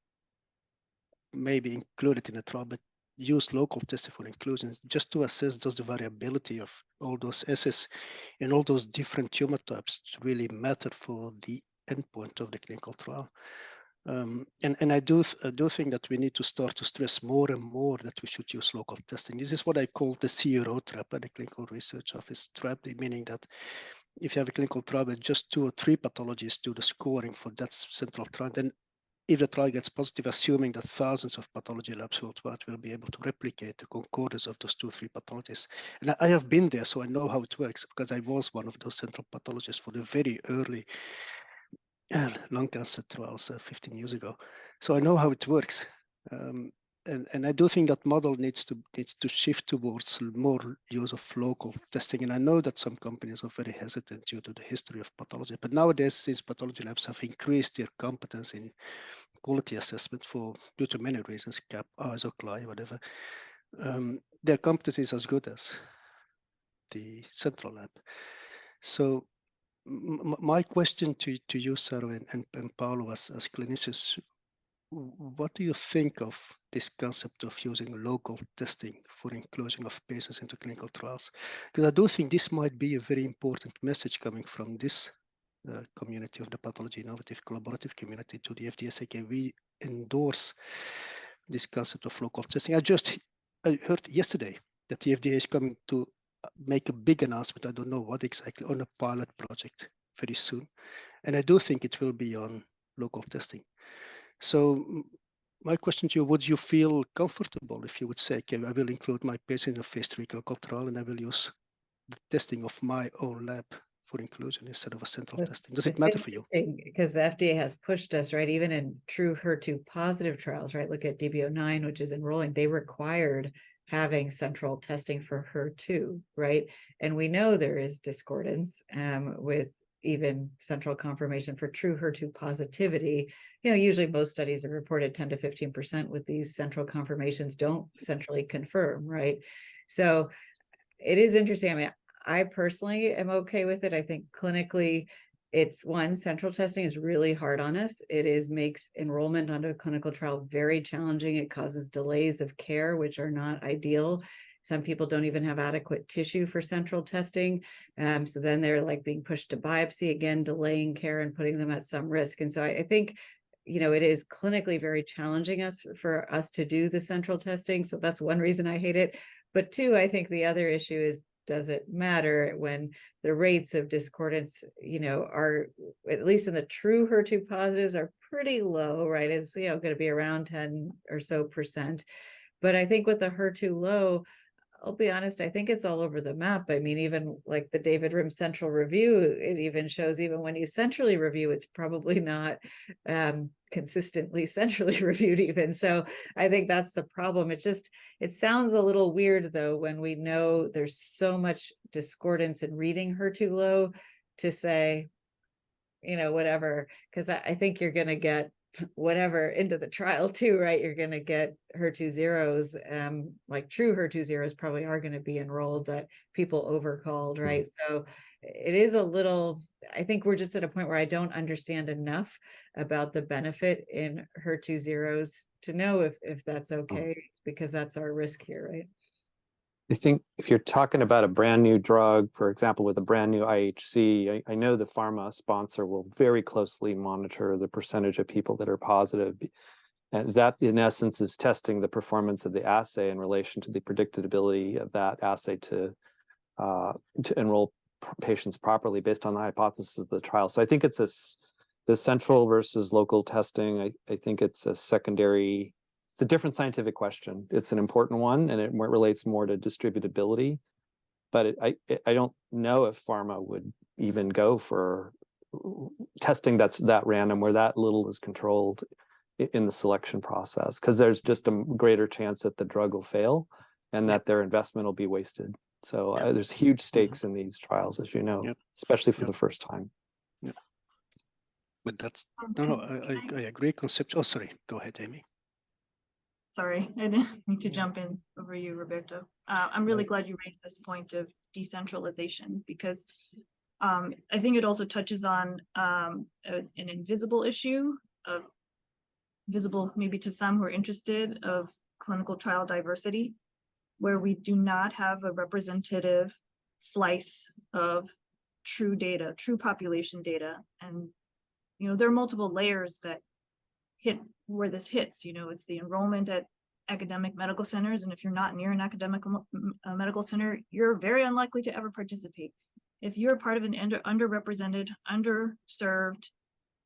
maybe included in a trial, but use local testing for inclusion just to assess the variability of all those assays and all those different tumor types really matter for the endpoint of the clinical trial. And I do think that we need to start to stress more and more that we should use local testing. This is what I call the CRO trap at the Clinical Research Office trap, meaning that if you have a clinical trial with just 2 or 3 pathologists do the scoring for that central trial, then if the trial gets positive, assuming that thousands of pathology labs worldwide will be able to replicate the concordance of those 2 or 3 pathologists. And I have been there, so I know how it works because I was one of those central pathologists for the very early lung cancer trials 15 years ago. So I know how it works. and I do think that model needs to shift towards more use of local testing. And I know that some companies are very hesitant due to the history of pathology. But nowadays, since pathology labs have increased their competence in quality assessment due to many reasons, CAP, ISO, CLI, whatever, their competence is as good as the central lab. So my question to you, Sarah and Paolo, as clinicians, what do you think of this concept of using local testing for inclusion of patients into clinical trials? Because I do think this might be a very important message coming from this community of the pathology innovative collaborative community to the FDA. Okay, we endorse this concept of local testing. I heard yesterday that the FDA is coming to make a big announcement. I don't know what exactly, on a pilot project very soon. And I do think it will be on local testing. So my question to you, would you feel comfortable if you would say, okay, I will include my patient in a phase 3 clinical trial and I will use the testing of my own lab for inclusion instead of a central testing? Does it matter for you? Because the FDA has pushed us, right? Even in true HER2 positive trials, right? Look at DB09, which is enrolling. They required having central testing for HER2, right? And we know there is discordance with even central confirmation for true HER2 positivity. You know, usually most studies are reported 10 to 15% with these central confirmations don't centrally confirm, right? So it is interesting. I mean, I personally am okay with it. I think clinically, it's one, central testing is really hard on us. It makes enrollment onto a clinical trial very challenging. It causes delays of care, which are not ideal. Some people don't even have adequate tissue for central testing. So then they're like being pushed to biopsy, again, delaying care and putting them at some risk. And so I think, you know, it is clinically very challenging for us to do the central testing. So that's one reason I hate it. But two, I think the other issue is, does it matter when the rates of discordance, you know, are, at least in the true HER2 positives, are pretty low, right? It's, you know, going to be around 10 or so %. But I think with the HER2-low, I'll be honest, I think it's all over the map. I mean, even like the David Rim Central Review, it even shows even when you centrally review, it's probably not consistently centrally reviewed even. So I think that's the problem. It's just, it sounds a little weird though, when we know there's so much discordance in reading HER2-low to say, you know, whatever, because I think you're going to get whatever into the trial too, right? You're going to get HER2 zeros, like true HER2 zeros probably are going to be enrolled that people overcalled, right? So it is a little, I think we're just at a point where I don't understand enough about the benefit in HER2 zeros to know if that's okay, because that's our risk here, right? I think if you're talking about a brand new drug, for example, with a brand new IHC, I know the pharma sponsor will very closely monitor the percentage of people that are positive. And that, in essence, is testing the performance of the assay in relation to the predictability of that assay to enroll patients properly based on the hypothesis of the trial. So I think it's the central versus local testing. I think it's a secondary. It's a different scientific question. It's an important one, and it relates more to distributability. But I don't know if pharma would even go for testing that's that random, where that little is controlled in the selection process, because there's just a greater chance that the drug will fail and that their investment will be wasted. So there's huge stakes in these trials, as you know, especially for the first time. Yeah. But that's, no, I agree conceptually. Oh, sorry. Go ahead, Amy. Sorry, I didn't mean to jump in over you, Roberto. I'm really glad you raised this point of decentralization, because I think it also touches on an invisible issue, of visible maybe to some who are interested, of clinical trial diversity, where we do not have a representative slice of true data, true population data. And, you know, there are multiple layers that hit where this hits. You know, it's the enrollment at academic medical centers, and if you're not near an academic medical center, you're very unlikely to ever participate. If you're part of an underrepresented, underserved,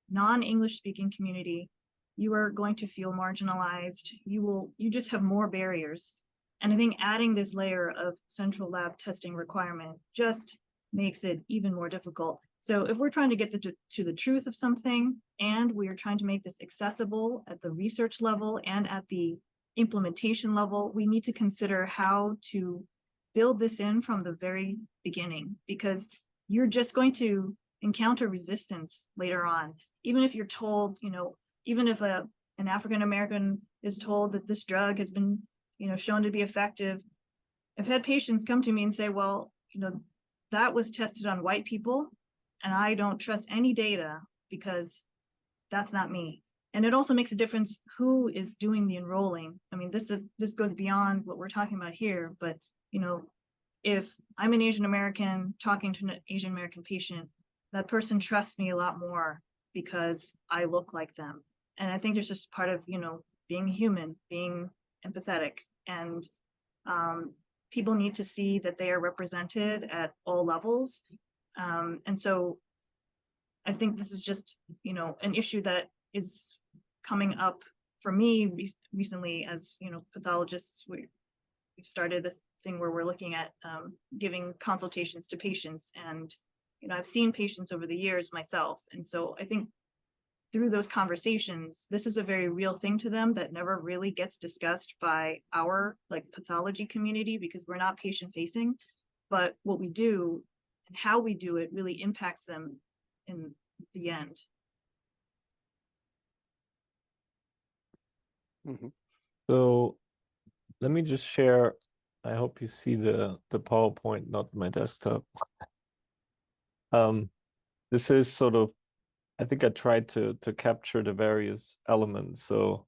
non-English speaking community, you are going to feel marginalized. You just have more barriers. And I think adding this layer of central lab testing requirement just makes it even more difficult. So if we're trying to get to the truth of something, and we are trying to make this accessible at the research level and at the implementation level, we need to consider how to build this in from the very beginning, because you're just going to encounter resistance later on. Even if you're told, even if an African American is told that this drug has been, shown to be effective. I've had patients come to me and say, well, that was tested on white people, and I don't trust any data because that's not me. And it also makes a difference who is doing the enrolling. I mean, this goes beyond what we're talking about here, but if I'm an Asian American talking to an Asian American patient, that person trusts me a lot more because I look like them. And I think it's just part of, being human, being empathetic, and people need to see that they are represented at all levels. And so I think this is just, an issue that is coming up for me recently as, pathologists. We've started a thing where we're looking at giving consultations to patients. And, I've seen patients over the years myself. And so I think through those conversations, this is a very real thing to them that never really gets discussed by our pathology community, because we're not patient facing, but what we do and how we do it really impacts them in the end. So let me just share. I hope you see the PowerPoint, not my desktop. This is sort of, I think I tried to capture the various elements. So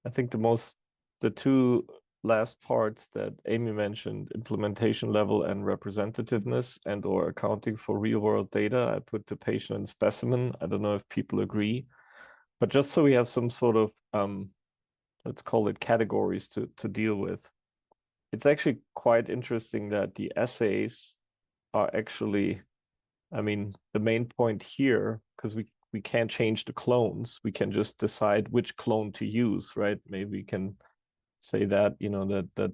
I think the two last parts that Amy mentioned, implementation level and representativeness and/or accounting for real-world data, I put the patient and specimen. I don't know if people agree, but just so we have some sort of, let's call it categories to deal with. It's actually quite interesting that the assays are actually, I mean, the main point here, because we can't change the clones, we can just decide which clone to use, right? Maybe we can say that,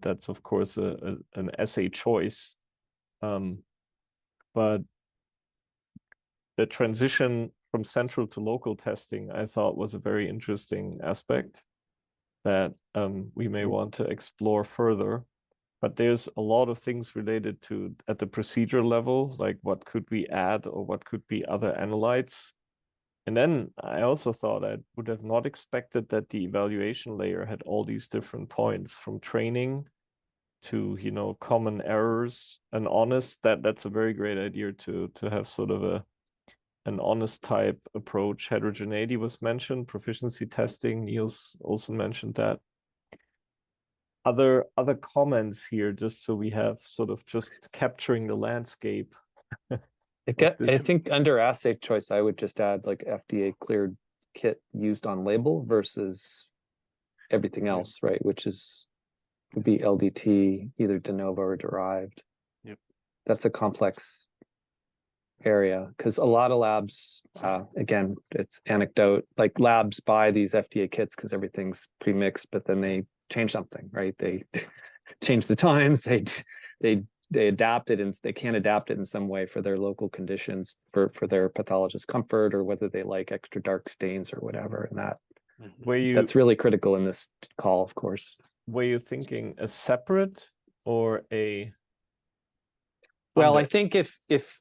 that's of course an assay choice. But the transition from central to local testing, I thought, was a very interesting aspect that we may want to explore further. But there's a lot of things related to at the procedure level, like what could we add or what could be other analytes. And then I also thought I would have not expected that the evaluation layer had all these different points, from training to, common errors and honest. That's a very great idea to have sort of an honest type approach. Heterogeneity was mentioned, proficiency testing, Niels also mentioned that. Other comments here, just so we have sort of just capturing the landscape. I think under assay choice, I would just add FDA cleared kit used on label versus everything else, right? Which would be LDT, either de novo or derived. Yep. That's a complex area because a lot of labs, again, it's anecdote, labs buy these FDA kits because everything's pre-mixed, but then they change something, right? They change the times, they adapt it, and they can't adapt it in some way for their local conditions, for their pathologist comfort, or whether they like extra dark stains or whatever. And that's really critical in this call, of course. Were you thinking a separate or a? Well, I think if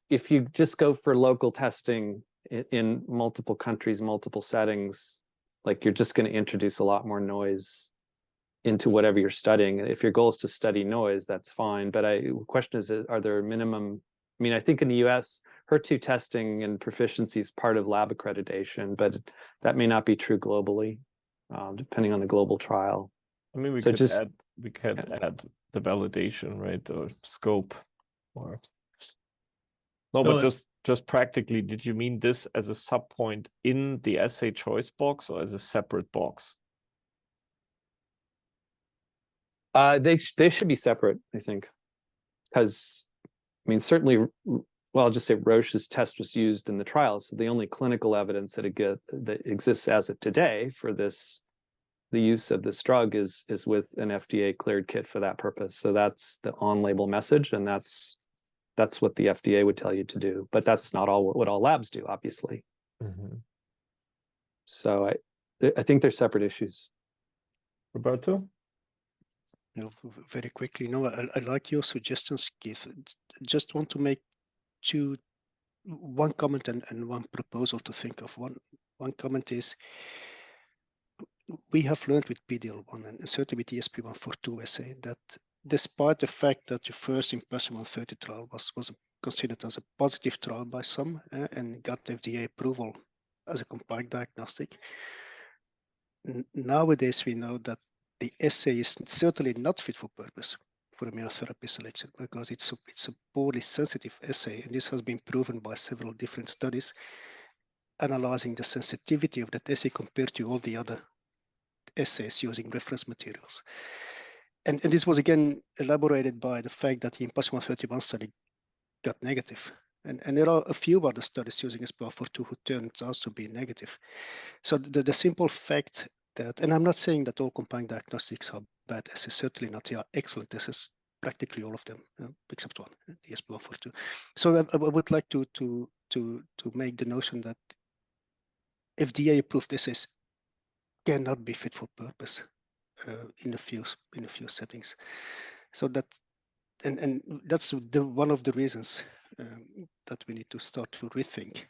you just go for local testing in multiple countries, multiple settings, you're just going to introduce a lot more noise into whatever you're studying. If your goal is to study noise, that's fine. But the question is, are there minimum? I mean, I think in the US, HER2 testing and proficiency is part of lab accreditation, but that may not be true globally, depending on the global trial. I mean, we could add the validation, right, or scope, or no, but just practically, did you mean this as a sub point in the assay choice box or as a separate box? They should be separate, I think, because I mean, certainly, well, I'll just say Roche's test was used in the trial, so the only clinical evidence that exists as of today for the use of this drug is with an FDA cleared kit for that purpose. So that's the on-label message, and that's what the FDA would tell you to do. But that's not what all labs do, obviously. Mm-hmm. So I think they're separate issues. Roberto? Very quickly, I like your suggestions, Keith. Just want to make one comment and one proposal to think of. One comment is, we have learned with PDL1 and certainly with ESP142 assay that despite the fact that the first Impossible 130 trial was considered as a positive trial by some and got FDA approval as a compact diagnostic, nowadays we know that the assay is certainly not fit for purpose for immunotherapy selection because it's a poorly sensitive assay, and this has been proven by several different studies analyzing the sensitivity of that assay compared to all the other assays using reference materials. And this was again elaborated by the fact that the Impossible 131 study got negative. And there are a few other studies using SPR42 who turned out to be negative. So the simple fact that, and I'm not saying that all compact diagnostics are bad assays, certainly not. They are excellent assays, practically all of them, except one, the SPR42. So I would like to make the notion that FDA approved assays cannot be fit for purpose in a few settings. So that and that's one of the reasons that we need to start to rethink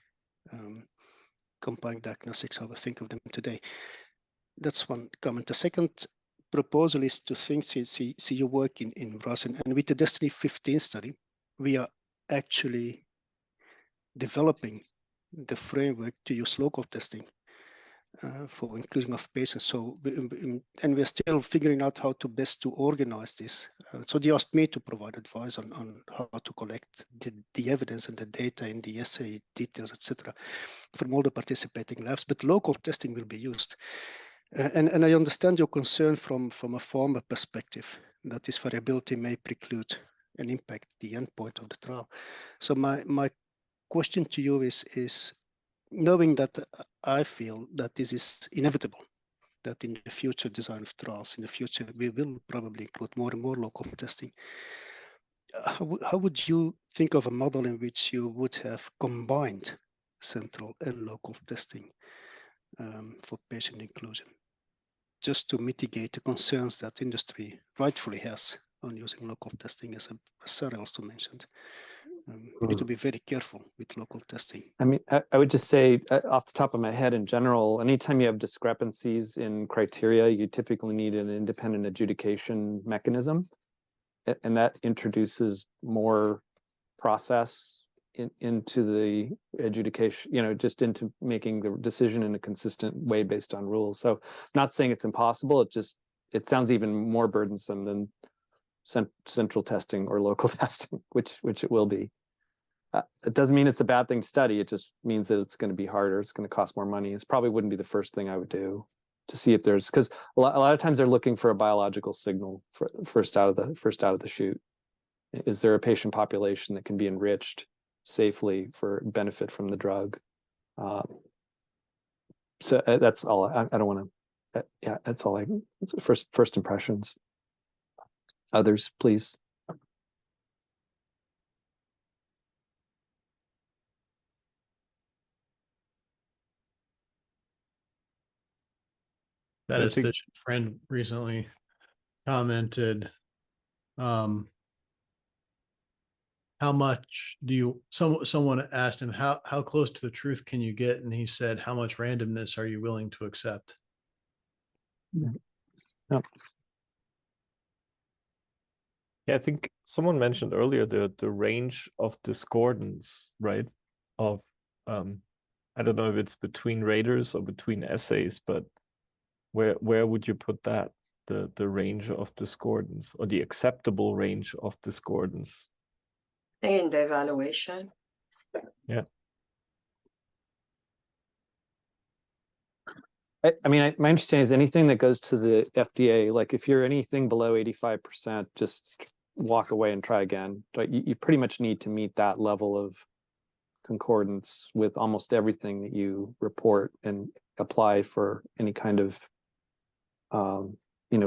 compact diagnostics, how we think of them today. That's one comment. The second proposal is to see your work in RAS, and with the Destiny 15 study, we are actually developing the framework to use local testing for inclusion of patients. So, and we're still figuring out how to best to organize this. So they asked me to provide advice on how to collect the evidence and the data in the assay details, etc., from all the participating labs. But local testing will be used. And I understand your concern from a pharma perspective that this variability may preclude and impact the endpoint of the trial. So my question to you is knowing that I feel that this is inevitable, that in the future design of trials, in the future, we will probably include more and more local testing. How would you think of a model in which you would have combined central and local testing for patient inclusion, just to mitigate the concerns that industry rightfully has on using local testing, as Sarah also mentioned? We need to be very careful with local testing. I mean, I would just say off the top of my head in general, anytime you have discrepancies in criteria, you typically need an independent adjudication mechanism. And that introduces more process into the adjudication, just into making the decision in a consistent way based on rules. So not saying it's impossible, it sounds even more burdensome than central testing or local testing, which it will be. It doesn't mean it's a bad thing to study. It just means that it's going to be harder. It's going to cost more money. It probably wouldn't be the first thing I would do to see if there's, because a lot of times they're looking for a biological signal for first out of the chute. Is there a patient population that can be enriched safely for benefit from the drug? So that's all. I don't want to. Yeah, that's all. First impressions. Others, please. Statistician friend recently commented, how much do you, someone asked him, how close to the truth can you get? And he said, how much randomness are you willing to accept? Yeah. Yeah, I think someone mentioned earlier the range of discordance, right? Of I don't know if it's between raters or between assays, but where would you put that? The range of discordance, or the acceptable range of discordance? In the evaluation. Yeah. I mean, my understanding is anything that goes to the FDA, like if you're anything below 85%, just walk away and try again. But you pretty much need to meet that level of concordance with almost everything that you report and apply for any kind of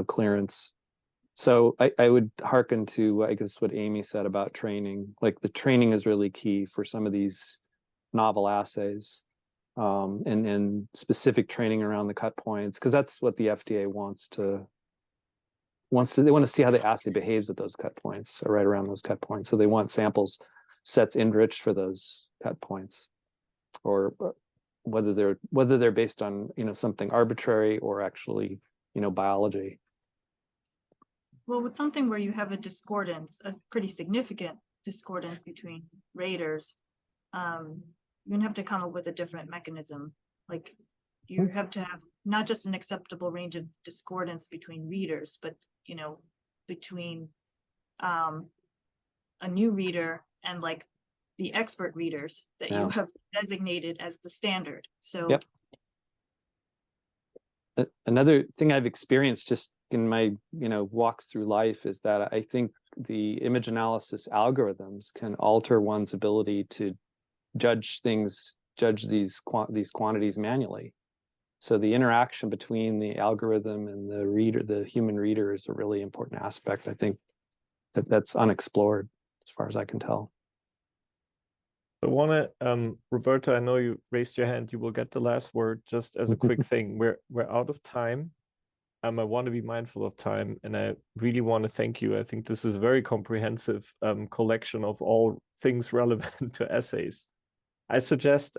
clearance. So I would hearken to, I guess, what Amy said about training. Like the training is really key for some of these novel assays, and specific training around the cut points, because that's what the FDA wants to they want to see how the assay behaves at those cut points or right around those cut points. So they want samples sets enriched for those cut points, or whether they're based on something arbitrary or actually biology. Well, with something where you have a discordance, a pretty significant discordance between raters, you're gonna have to come up with a different mechanism. Like you have to have not just an acceptable range of discordance between readers, but between a new reader and like the expert readers that you have designated as the standard. So yep. Another thing I've experienced just in my walks through life is that I think the image analysis algorithms can alter one's ability to judge these quantities manually. So the interaction between the algorithm and the reader, the human reader, is a really important aspect. I think that's unexplored as far as I can tell. I want to, Roberta, I know you raised your hand. You will get the last word. Just as a quick thing, we're out of time. I want to be mindful of time, and I really want to thank you. I think this is a very comprehensive collection of all things relevant to assays. I suggest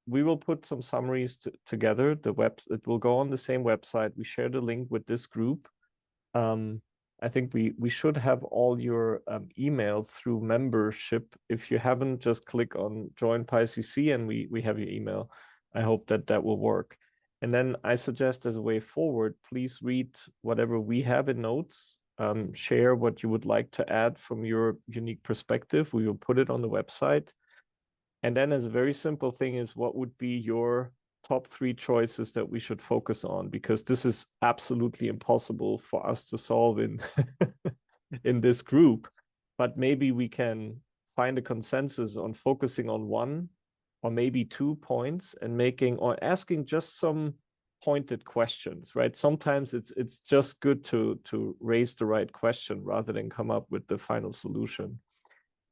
we will put some summaries together. It will go on the same website. We share the link with this group. I think we should have all your email through membership. If you haven't, just click on join PyCC and we have your email. I hope that will work. And then I suggest as a way forward, please read whatever we have in notes, share what you would like to add from your unique perspective. We will put it on the website. And then as a very simple thing is, what would be your top 3 choices that we should focus on? Because this is absolutely impossible for us to solve in in this group, but maybe we can find a consensus on focusing on 1 or maybe 2 points and asking just some pointed questions, right? Sometimes it's just good to raise the right question rather than come up with the final solution.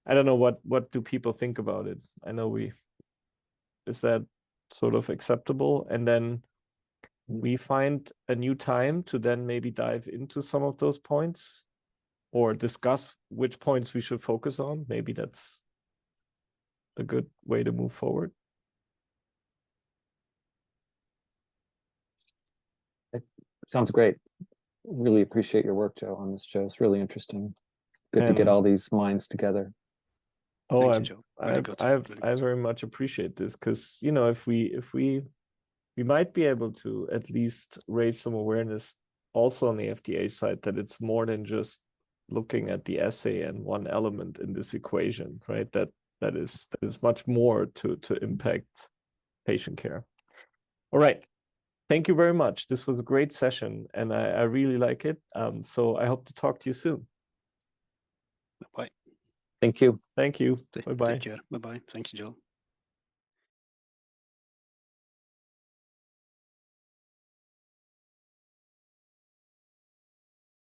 I don't know, what do people think about it? I know is that sort of acceptable? And then we find a new time to then maybe dive into some of those points or discuss which points we should focus on. Maybe that's a good way to move forward. It sounds great. Really appreciate your work, Joe, on this, Joe. It's really interesting. Good to get all these minds together. Oh, Thank you, Joe. Really good. I very much appreciate this, because if we might be able to at least raise some awareness also on the FDA side that it's more than just looking at the assay and one element in this equation, right? That is much more to impact patient care. All right. Thank you very much. This was a great session and I really like it. So I hope to talk to you soon. Bye. Thank you. Thank you. Bye-bye. Take care. Bye-bye. Thank you, Joe.